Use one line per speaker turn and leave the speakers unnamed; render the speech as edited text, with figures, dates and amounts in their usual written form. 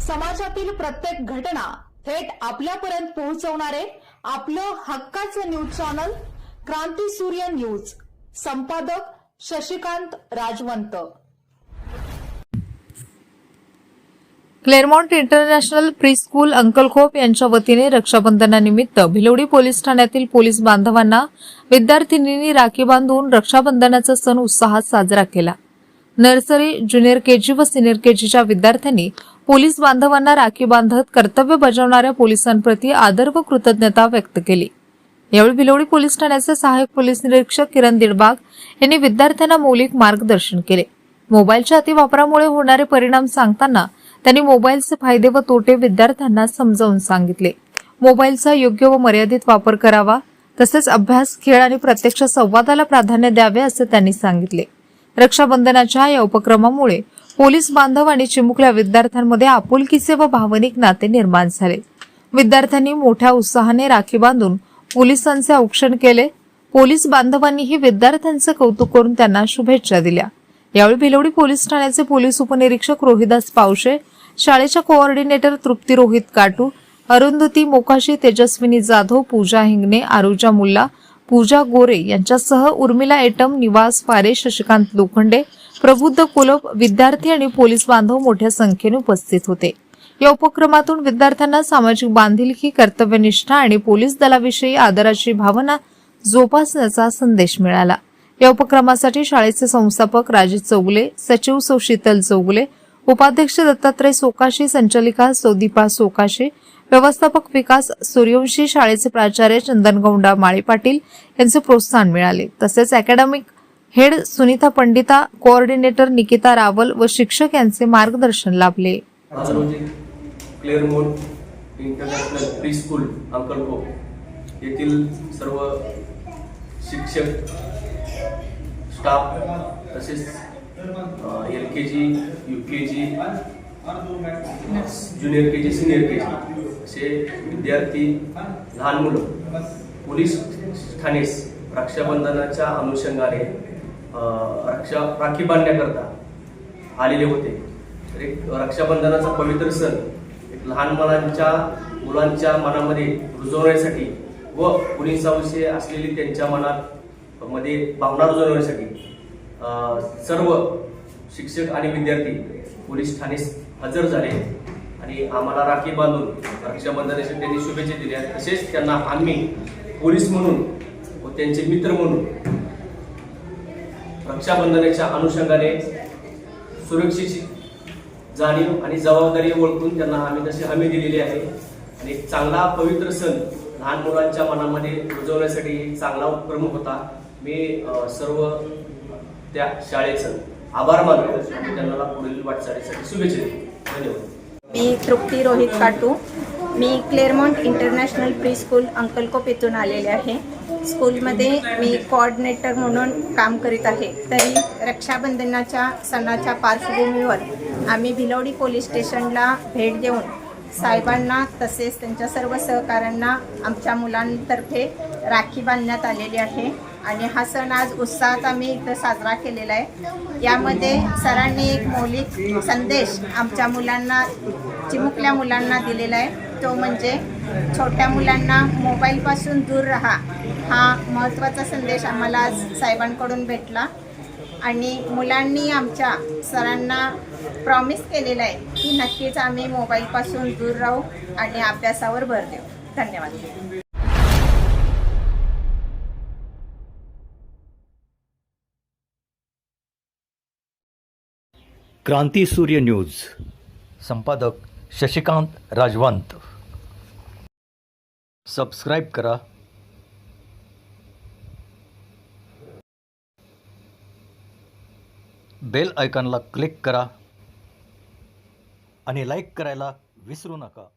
समाजातील प्रत्येक घटना थेट आपल्यापर्यंत पोहोचवणारे आपलं हक्काचं न्यूज चॅनल क्रांती सूर्य न्यूज. संपादक शशिकांत राजवंत. क्लेरमॉन्ट इंटरनॅशनल प्रीस्कूल अंकलखोप यांच्या वतीने रक्षाबंधनानिमित्त भिलवडी पोलीस ठाण्यातील पोलीस बांधवांना विद्यार्थिनींनी राखी बांधून रक्षाबंधनाचा सण उत्साहात साजरा केला. नर्सरी, ज्युनियर केजी व सिनियर केजीच्या विद्यार्थ्यांनी पोलीस बांधवांना राखी बांधत कर्तव्य बजावणाऱ्या पोलिसांप्रती आदर व कृतज्ञता व्यक्त केली. यावेळी भिलवडी पोलीस ठाण्याचे सहाय्यक पोलीस निरीक्षक किरण दिडबाग यांनी विद्यार्थ्यांना मौलिक मार्गदर्शन केले. मोबाईलच्या अतिवापरामुळे होणारे परिणाम सांगताना त्यांनी मोबाईलचे फायदे व तोटे विद्यार्थ्यांना समजावून सांगितले. मोबाईलचा योग्य व मर्यादित वापर करावा, तसेच अभ्यास, खेळ आणि प्रत्यक्ष संवादाला प्राधान्य द्यावे असे त्यांनी सांगितले. रक्षाबंधनाच्या या उपक्रमामुळे पोलीस बांधव आणि चिमुकल्या विद्यार्थ्यांमध्ये आपुलकीचे व भावनिक नाते निर्माण झाले. विद्यार्थ्यांनी मोठ्या उत्साहाने राखी बांधून पोलिसांचे औक्षण केले. पोलीस बांधवांनीही विद्यार्थ्यांचे कौतुक करून त्यांना शुभेच्छा दिल्या. यावेळी भिलवडी पोलीस ठाण्याचे पोलीस उपनिरीक्षक रोहिदास पावशे, शाळेच्या कोऑर्डिनेटर तृप्ती रोहित काटू, अरुंधती मोकाशी, तेजस्विनी जाधव, पूजा हिंगणे, आरुजा मुल्ला, पूजा गोरे यांच्यासह उर्मिला एटम, निवास फारे, शशिकांत लोखंडे, प्रबुद्ध कोलप, विद्यार्थी आणि पोलीस बांधव मोठ्या संख्येने उपस्थित होते. या उपक्रमातून विद्यार्थ्यांना सामाजिक बांधिलकी, कर्तव्यनिष्ठा आणि पोलीस दलाविषयी आदराची भावना जोपासण्याचा संदेश मिळाला. या उपक्रमासाठी शाळेचे संस्थापक राजेश चौगले, सचिव सौ शीतल चौगले, उपाध्यक्ष दत्तात्रय सोकाशी, संचालिका सौदीपा सोकाशी, व्यवस्थापक विकास सूर्यवंशी, शाळेचे प्राचार्य चंदनगौंडा माळे पाटील यांचे प्रोत्साहन मिळाले. तसेच academic head Sunita Pandita, coordinator Nikita Rawal व शिक्षक यांचे मार्गदर्शन लाभले.
क्लेरमॉन्ट इंटरनॅशनल प्रीस्कूल अंकलखोप येथील सर्व शिक्षक, स्टाफ, तसेच LKG, UKG, junior KG, senior KG असे विद्यार्थी, लहान मुलं पोलीस ठाणेस रक्षाबंधनाच्या अनुषंगाने राखी बांधण्याकरता आलेले होते. तर एक रक्षाबंधनाचा पवित्र सण एक लहान मुलांच्या मनामध्ये रुजवण्यासाठी व पोलिसांविषयी असलेली त्यांच्या मध्ये भावना रुजवण्यासाठी सर्व शिक्षक आणि विद्यार्थी पोलीस ठाणेस हजर झाले आणि आम्हाला राखी बांधून रक्षाबंधनाच्या त्यांनी शुभेच्छा दिल्या. तसेच त्यांना आम्ही पोलीस म्हणून व त्यांचे मित्र म्हणून रक्षाबंधनाच्या अनुषंगाने सुरक्षेची जाणीव आणि जबाबदारी ओळखून त्यांना आम्ही तशी हमी दिलेली आहे. आणि एक चांगला पवित्र सण लहान मुलांच्या मनामध्ये रुजवण्यासाठी चांगला उपक्रम होता. मी सर्व त्या शाळेचं आभार मानतो आणि त्यांना पुढील वाटचालीसाठी शुभेच्छा देतो. धन्यवाद.
मी तृप्ती रोहित काटू. मी क्लेरमॉन्ट इंटरनॅशनल प्रीस्कूल अंकलखोप येथून आलेले आहे. स्कूलमध्ये मी कोऑर्डिनेटर म्हणून काम करीत आहे. तरी रक्षाबंधनाच्या सणाच्या पार्श्वभूमीवर आम्ही भिलवडी पोलीस स्टेशनला भेट देऊन साहेबांना तसेच त्यांच्या सर्व सहकाऱ्यांना आमच्या मुलांतर्फे राखी बांधण्यात आलेली आहे. आणि हा सण आज उत्साहात आम्ही इथं साजरा केलेला आहे. यामध्ये सरांनी एक मौलिक संदेश आमच्या मुलांना, चिमुकल्या मुलांना दिलेला आहे. तो म्हणजे छोट्या मुलांना मोबाईलपासून दूर राहा, हा महत्त्वाचा संदेश आम्हाला आज साहेबांकडून भेटला. आणि मुलांनी आमच्या सरांना प्रॉमिस केलेलं आहे की नक्कीच आम्ही मोबाईलपासून दूर राहू आणि अभ्यासावर भर देऊ. धन्यवाद.
क्रांती सूर्य न्यूज. संपादक शशिकांत राजवंत. सबस्क्राईब करा, बेल आयकॉनला क्लिक करा आणि लाईक करायला विसरू नका.